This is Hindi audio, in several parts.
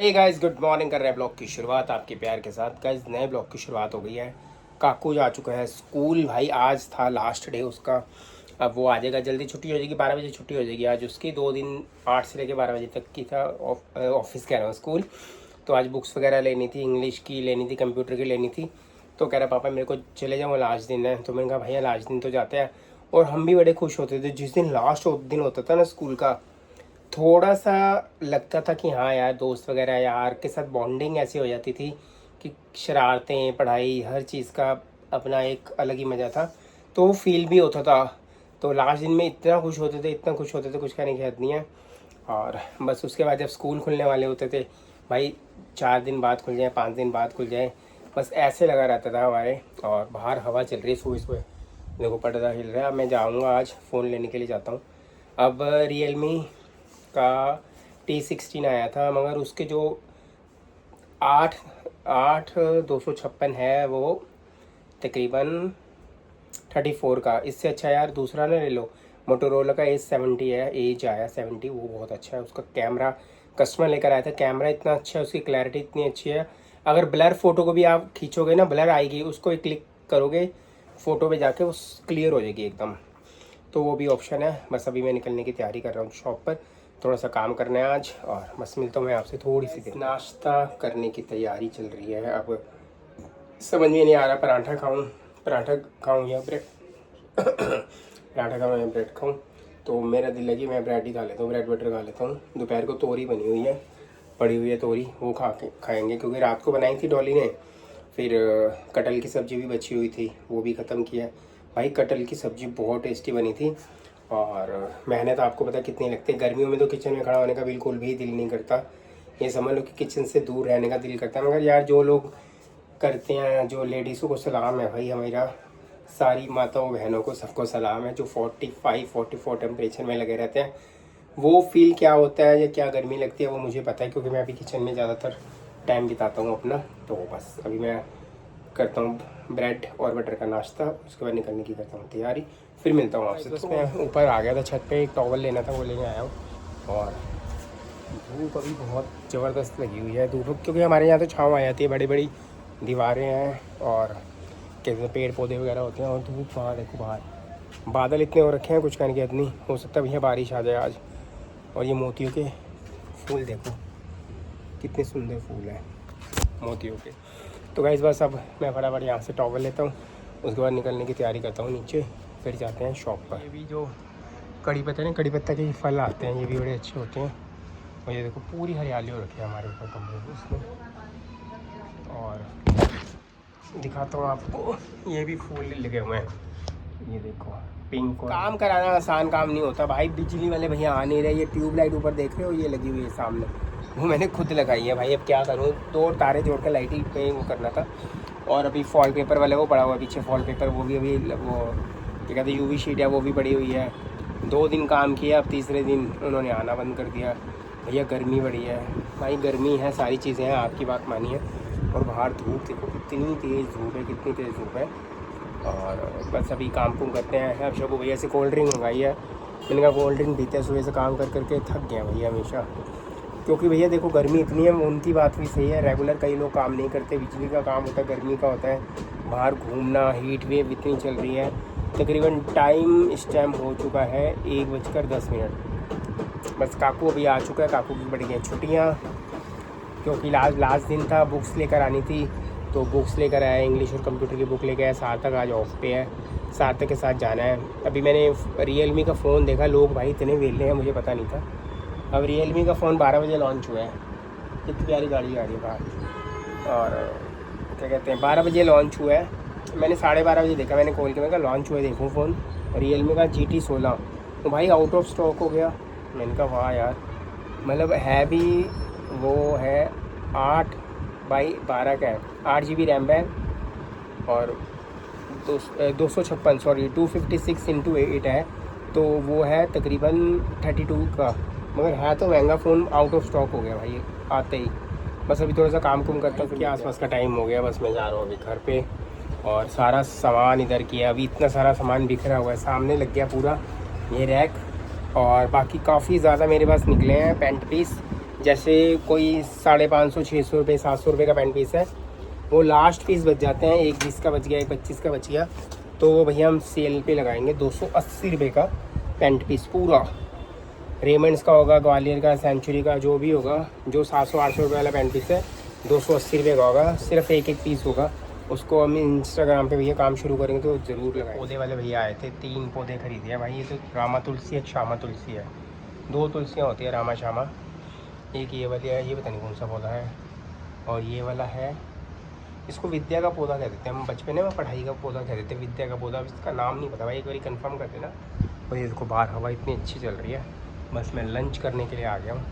Hey guys, good morning. कर रहे हैं ब्लॉग की शुरुआत आपके प्यार के साथ। गाइस, नए ब्लॉग की शुरुआत हो गई है। काकू जा चुका है स्कूल। भाई आज था लास्ट डे उसका। अब वो आ जाएगा, जल्दी छुट्टी हो जाएगी, 12 बजे छुट्टी हो जाएगी आज उसकी। 2 दिन 8 से लेकर 12 बजे तक की था। ऑफिस कह रहा हूँ, स्कूल। तो आज बुक्स वगैरह लेनी थी, इंग्लिश की लेनी थी, कंप्यूटर की लेनी थी। तो कह रहा पापा मेरे को चले जाऊँ, लास्ट दिन है। तो मैंने कहा भैया लास्ट दिन तो जाते हैं। और हम भी बड़े खुश होते थे जिस दिन लास्ट दिन होता था ना स्कूल का। थोड़ा सा लगता था कि हाँ यार, दोस्त वगैरह यार के साथ बॉन्डिंग ऐसी हो जाती थी कि शरारतें, पढ़ाई, हर चीज़ का अपना एक अलग ही मज़ा था। तो वो फील भी होता था। तो लास्ट दिन में इतना खुश होते थे, इतना खुश होते थे, कुछ कहने की हद नहीं है। और बस उसके बाद जब स्कूल खुलने वाले होते थे, भाई 4 दिन बाद खुल जाए, 5 दिन बाद खुल जाए, बस ऐसे लगा रहता था हमारे। और बाहर हवा चल रही है सुबह सुबह, देखो पर्दा हिल रहा है। अब मैं जाऊँगा, आज फ़ोन लेने के लिए जाता हूँ। अब रियलमी का T16 आया था, मगर उसके जो 8256 है वो तकरीबन 34 का। इससे अच्छा यार दूसरा ना ले लो, मोटोरोला का A70 है, एज आया 70, वो बहुत अच्छा है। उसका कैमरा कस्टमर लेकर आया था, कैमरा इतना अच्छा है, उसकी क्लैरिटी इतनी अच्छी है। अगर ब्लर फ़ोटो को भी आप खींचोगे ना, ब्लर आएगी, उसको एक क्लिक करोगे फ़ोटो पे जाके, वो क्लियर हो जाएगी एकदम। तो वो भी ऑप्शन है। बस अभी मैं निकलने की तैयारी कर रहा हूँ शॉप पर, थोड़ा सा काम करना है आज। और बस मिलता हूँ मैं आपसे थोड़ी सी देर। नाश्ता करने की तैयारी चल रही है। अब समझ में नहीं आ रहा, पराठा खाऊँ या ब्रेड पराठा खाऊँ या ब्रेड खाऊँ। तो मेरा दिल है कि मैं ब्रेड ही खा लेता हूँ, ब्रेड बटर खा लेता हूँ। दोपहर को तोरी बनी हुई है, पड़ी हुई है तोरी, वो खाएंगे, क्योंकि रात को बनाई थी डॉली ने। फिर कटहल की सब्ज़ी भी बची हुई थी, वो भी ख़त्म किया। भाई कटहल की सब्ज़ी बहुत टेस्टी बनी थी। और मेहनत आपको पता कितनी लगती है। गर्मियों में तो किचन में खड़ा होने का बिल्कुल भी दिल नहीं करता। ये समझ लो कि किचन से दूर रहने का दिल करता है। मगर यार जो लोग करते हैं, जो लेडीज़ों को सलाम है भाई, हमारा सारी माताओं बहनों को सबको सलाम है, जो 45-44 टेम्परेचर में लगे रहते हैं। वो फील क्या होता है या क्या गर्मी लगती है वो मुझे पता है, क्योंकि मैं अभी किचन में ज़्यादातर टाइम बिताता हूँ अपना। तो बस अभी मैं करता हूँ ब्रेड और बटर का नाश्ता, उसके बाद निकलने की करता हूँ तैयारी। फिर मिलता हूँ आपसे। बस मैं ऊपर आ गया था छत पे, एक टॉवल लेना था, वो लेने आया हूँ। और धूप अभी बहुत ज़बरदस्त लगी हुई है धूप, क्योंकि हमारे यहाँ तो छाँव आ जाती है, बड़ी बड़ी दीवारें हैं और कहते हैं पेड़ पौधे वगैरह होते हैं। और धूप वहाँ देखो, बाहर बादल इतने हो रखे हैं, कुछ कहने की हद नहीं। हो सकता है भैया बारिश आ जाए आज। और ये मोतियों के फूल देखो, कितने सुंदर फूल हैं मोतियों के। तो गाइस बस अब मैं फटाफट यहाँ से टॉवल लेता हूँ, उसके बाद निकलने की तैयारी करता हूँ नीचे, फिर जाते हैं शॉप पर। ये भी जो कड़ी पत्ता है ना, कड़ी पत्ता के फल आते हैं, ये भी बड़े अच्छे होते हैं। और ये देखो पूरी हरियाली हो रखी है हमारे ऊपर कमरे में उसमें। और दिखाता हूँ आपको, ये भी फूल लगे हुए हैं, ये देखो पिंक। काम कराना आसान काम नहीं होता भाई, बिजली वाले भैया आ नहीं रहे। ये ट्यूबलाइट ऊपर देख रहे हो, ये लगी हुई है सामने, वो मैंने खुद लगाई है भाई। अब क्या करूँ, 2 तारे जोड़ कर लाइट पे वो करना था। और अभी फॉल पेपर वाला वो पड़ा हुआ है पीछे, फॉल पेपर वो भी अभी वो क्या कहते हैं UV शीट है, वो भी पड़ी हुई है। 2 दिन काम किया, अब तीसरे दिन उन्होंने आना बंद कर दिया। भैया गर्मी बड़ी है भाई, गर्मी है, सारी चीज़ें हैं, आपकी बात मानिए। और बाहर धूप देखो, कितनी तेज़ धूप है, कितनी तेज़ धूप है। और बस अभी काम कुम करते हैं। अब शबू भैया से कोल्ड ड्रिंक मंगाई है, मैंने कहा कोल्ड ड्रिंक पीते हैं, सुबह से काम कर करके थक गया भैया हमेशा। क्योंकि भैया देखो गर्मी इतनी है, उनकी बात भी सही है, रेगुलर कई लोग काम नहीं करते, बिजली का काम होता है, गर्मी का होता है, बाहर घूमना, हीट वेव इतनी चल रही है। तकरीबन टाइम इस टाइम हो चुका है 1:10। बस काकू अभी आ चुका है, काकू की पड़ गई छुट्टियाँ, क्योंकि लास्ट दिन था, बुक्स लेकर आनी थी। तो बुक्स लेकर आया, इंग्लिश और कंप्यूटर की बुक लेकर आया। सार्थक आज ऑफ पे है, सार्थक के साथ जाना है। अभी मैंने रियलमी का फ़ोन देखा, लोग भाई इतने वेले हैं, मुझे पता नहीं था। अब रियलमी का फ़ोन 12 बजे लॉन्च हुआ है, कितनी प्यारी गाड़ी आ रही है बाहर। और क्या कहते हैं 12 बजे लॉन्च हुआ है, मैंने 12:30 बजे देखा, मैंने कॉल किया, मैं कहा लॉन्च हुआ है देखूँ फ़ोन। रियलमी का GT16, तो भाई आउट ऑफ स्टॉक हो गया। मैंने कहा वाह यार, मतलब है भी, वो है 8/12 का है, 8 GB रैम है। और 256 है, तो वो है तकरीबन 32 का। मगर है तो महंगा फ़ोन, आउट ऑफ स्टॉक हो गया भाई आते ही। बस अभी थोड़ा सा काम कुम करता हूँ, क्या आसपास का टाइम हो गया, बस मैं जा रहा हूँ अभी घर पे। और सारा सामान इधर किया, अभी इतना सारा सामान बिखरा हुआ है, सामने लग गया पूरा ये रैक। और बाकी काफ़ी ज़्यादा मेरे पास निकले हैं पेंट पीस, जैसे कोई 550 600 रुपये 700 रुपये का पेंट पीस है, वो लास्ट पीस बच जाते हैं, एक 20 का बच गया, एक 25 का बच गया, तो वो भैया हम सेल पे लगाएंगे 280 रुपये का पेंट पीस पूरा। रेमंड्स का होगा, ग्वालियर का, सेंचुरी का, जो भी होगा, जो 700-800 रुपये वाला पेंट पीस है 280 रुपये का होगा, सिर्फ एक पीस होगा। उसको हम इंस्टाग्राम पे भैया काम शुरू करेंगे तो ज़रूर लगाएंगे। पौधे वाले भैया आए थे, 3 पौधे खरीदे हैं भाई। ये तो रामा तुलसी है, श्यामा तुलसी है, 2 तुलसियाँ होती है रामा श्यामा। एक ये वाली है, ये पता नहीं कौन सा पौधा है, और ये वाला है, इसको विद्या का पौधा कह देते हैं हम, बचपन में पढ़ाई का पौधा कह देते हैं, विद्या का पौधा। इसका नाम नहीं पता भाई, एक बार कंफर्म कर देना। और ये देखो बाहर हवा इतनी अच्छी चल रही है, बस मैं लंच करने के लिए आ गया हूँ,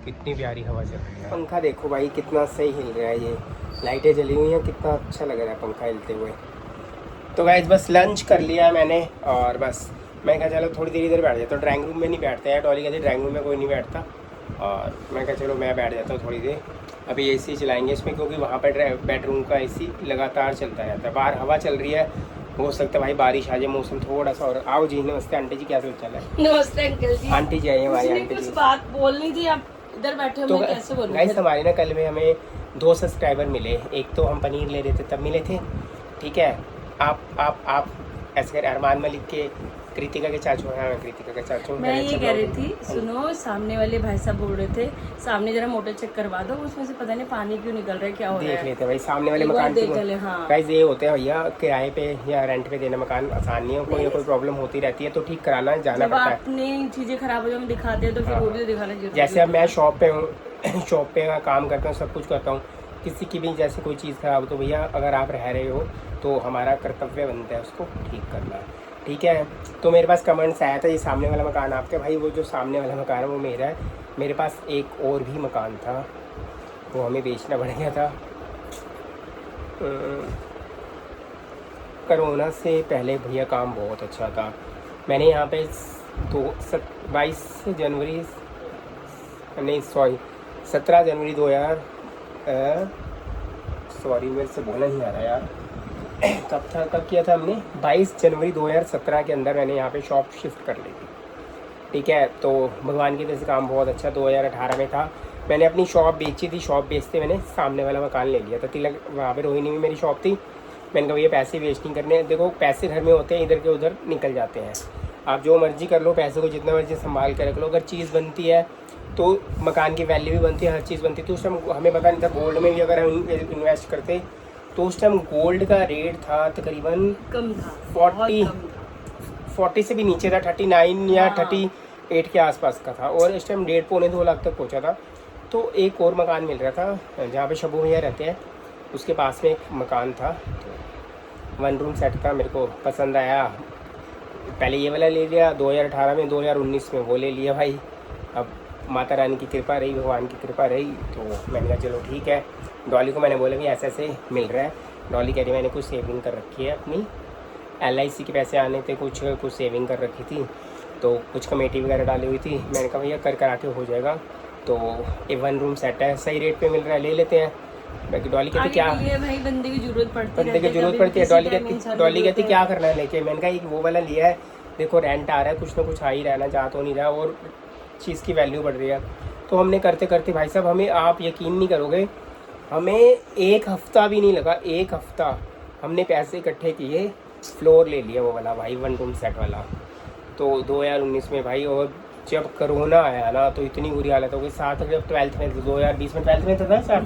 कितनी प्यारी हवा चल रही है। पंखा देखो भाई कितना सही हिल रहा है, ये लाइटें जली हुई हैं, कितना अच्छा लग रहा है पंखा हिलते हुए। तो गाइस बस लंच कर लिया है मैंने, और बस मैं कहा चलो थोड़ी देर इधर बैठ जाता हूँ। ड्राइंग रूम में नहीं बैठते हैं, डॉली कहती ड्राइंग रूम में कोई नहीं बैठता, और मैं कहा चलो मैं बैठ जाता हूँ थोड़ी देर। अभी एसी चलाएंगे इसमें, क्योंकि वहाँ पर बेडरूम का एसी लगातार चलता रहता है। बाहर हवा चल रही है, हो सकता है भाई बारिश आ जाए, मौसम थोड़ा सा। और आओ जी, नमस्ते आंटी जी, क्या चल रहा है? नमस्ते अंकल जी। आंटी जी आई हमारी, आंटी जी। कुछ बात बोलनी थी, आप इधर बैठे हो, तो मैं कैसे बोलूं? गाइस हमारे ना कल में हमें 2 सब्सक्राइबर मिले। एक तो हम पनीर ले रहे थे तब मिले थे, ठीक है। आप ऐसे कर, अरमान मलिक के, कृतिका के चाचू हैं, कृतिका के चाचू। मैं ये कह रही थी, सुनो, सामने वाले भाई साहब बोल रहे थे सामने जरा मोटर चेक करवा दो, उसमें से पता नहीं पानी क्यों निकल रहा है, क्या हो रहा है। देख लेते भाई सामने वाले मकान की। हाँ गाइस ये होते हैं भैया, किराए पे या रेंट पे देना मकान आसान नहीं है, कोई ना कोई प्रॉब्लम होती रहती है, तो ठीक कराना जाना पड़ता है। अपनी चीजें खराब हो जाए हम दिखाते हैं तो फिर वो भी दिखाना जरूरी है। जैसे अब मैं शॉप पे हूँ, शॉप पे काम करता हूँ, सब कुछ करता हूँ, किसी की भी जैसे कोई चीज़ खराब हो तो भैया अगर आप रह रहे हो तो हमारा कर्तव्य बनता है उसको ठीक करना, ठीक है। तो मेरे पास कमेंट्स आया था ये सामने वाला मकान आपके, भाई वो जो सामने वाला मकान है वो मेरा है। मेरे पास एक और भी मकान था, वो हमें बेचना पड़ गया था। कोरोना से पहले भैया काम बहुत अच्छा था। मैंने यहाँ पे 17 जनवरी 2000 सॉरी मेरे से बोलना नहीं आ रहा यार, कब किया था हमने, 22 जनवरी 2017 के अंदर मैंने यहाँ पे शॉप शिफ्ट कर ली थी, ठीक है। तो भगवान की तरफ से काम बहुत अच्छा 2018 में था। मैंने अपनी शॉप बेची थी, शॉप बेचते मैंने सामने वाला मकान ले लिया था, तिलक वहाँ पे रोहिणी में मेरी शॉप थी। मैंने कहा भैया पैसे वेस्ट नहीं करने, देखो पैसे घर में होते हैं, इधर के उधर निकल जाते हैं, आप जो मर्जी कर लो, पैसे को जितना मर्जी संभाल के रख लो। अगर चीज़ बनती है तो मकान की वैल्यू भी बनती है, हर चीज़ बनती है। तो उस टाइम हमें पता नहीं था, गोल्ड में भी अगर हम इन्वेस्ट करते तो उस टाइम गोल्ड का रेट था तकरीबन कम था, 40 से भी नीचे था, 39 या 38 के आसपास का था, और इस टाइम 1.5-2 लाख तक पहुंचा था। तो एक और मकान मिल रहा था जहाँ पे शबू भैया रहते हैं, उसके पास में एक मकान था, तो 1 रूम सेट था, मेरे को पसंद आया। पहले ये वाला ले लिया 2018 में, 2019 में वो ले लिया भाई। अब माता रानी की कृपा रही, भगवान की कृपा रही, तो मैंने कहा चलो ठीक है। डॉली को मैंने बोला भी ऐसे ऐसे मिल रहा है। डॉली कह रही मैंने कुछ सेविंग कर रखी है, अपनी LIC के पैसे आने थे, कुछ सेविंग कर रखी थी, तो कुछ कमेटी वगैरह डाली हुई थी। मैंने कहा भैया कर करा के हो जाएगा, तो ये 1 रूम सेट है, सही रेट पे मिल रहा है, ले लेते हैं। बाकी डॉली कहती क्या भाई, बंदे की ज़रूरत पड़ती है, बंदे की ज़रूरत पड़ती है। डॉली कहती क्या करना है लेके। मैंने कहा एक वो वाला लिया है, देखो रेंट आ रहा है, कुछ ना कुछ आ ही रहना, जा तो नहीं रहा, और चीज़ की वैल्यू बढ़ रही है। तो हमने करते करते भाई साहब, हमें आप यकीन नहीं करोगे, हमें 1 हफ़्ता भी नहीं लगा, 1 हफ़्ता हमने पैसे इकट्ठे किए, फ्लोर ले लिया वो वाला भाई, 1 रूम सेट वाला। तो 2019 में भाई, और जब कोरोना आया ना तो इतनी बुरी हालत हो गई। साथ जब 12th में 2020 में 12th में था ना साथ,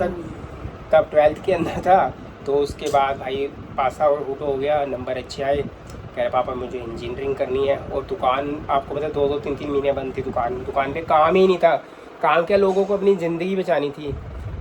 तब 12th के अंदर था। तो उसके बाद भाई पास आउट हो गया, नंबर अच्छे आए, कह रहे पापा मुझे इंजीनियरिंग करनी है। और दुकान आपको पता 2-2 3-3 महीने बंद थी दुकान पे काम ही नहीं था। काम क्या, लोगों को अपनी ज़िंदगी बचानी थी,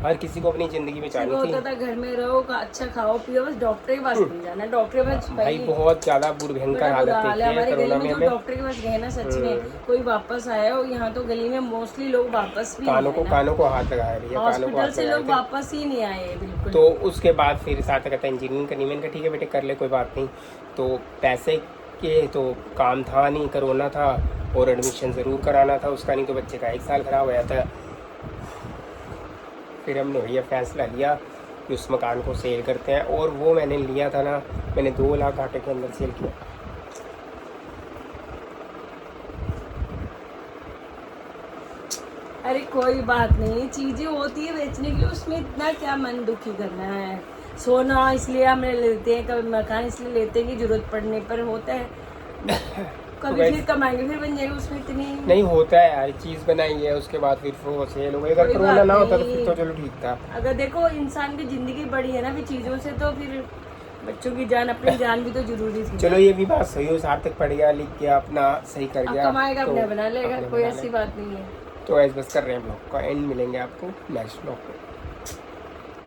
हर किसी को अपनी ज़िंदगी बचानी थी। होता था घर में रहो, अच्छा खाओ पियो, बस डॉक्टर के पास नहीं जाना, डॉक्टर के पास भाई बहुत ज़्यादा भयंकर हालत थी कोरोना में हमें। डॉक्टर के पास गए ना, सच में कोई वापस आया हो, यहाँ तो गली में मोस्टली लोग वापस भी कानों को हाथ लगाया भैया, हॉस्पिटल से लोग वापस ही नहीं आए बिल्कुल। तो उसके बाद फिर साथ कहता है इंजीनियरिंग करनी। मैंने कहा ठीक है बेटे कर ले, कोई बात नहीं। तो पैसे के तो काम था नहीं, कोरोना था, और एडमिशन ज़रूर कराना था उसका, नहीं तो बच्चे का 1 साल ख़राब हो जाता। फिर हमने भैया फैसला लिया कि उस मकान को सेल करते हैं, और वो मैंने लिया था ना, मैंने 2 लाख घाटे के अंदर सेल किया। अरे कोई बात नहीं, चीजें होती है बेचने के लिए, उसमें इतना क्या मन दुखी करना है। सोना इसलिए हम लेते हैं, कभी मकान इसलिए लेते हैं कि जरूरत पड़ने पर होता है, कभी फिर कमाएंगे फिर बन जाएगा, उसमें इतनी नहीं होता है यार, चीज़ बनाई है उसके बाद फिर वो सेल हो गई। अगर कोई कोरोना बात ना होता तो नहीं। फिर तो चलो ठीक था। अगर देखो इंसान की जिंदगी बड़ी है ना फिर चीजों से, तो फिर बच्चों की जान, अपनी जान भी तो जरूरी थी। चलो ये भी बात सही हो, सार्थक पढ़ गया, लिख गया, अपना सही कर अब गया, कमाएगा तो अपने बना लेगा, अपने कोई बना ऐसी लेगा। बात नहीं है। तो ऐसे बस कर रहे हैं ब्लॉग का एंड, मिलेंगे आपको नेक्स्ट ब्लॉग पे।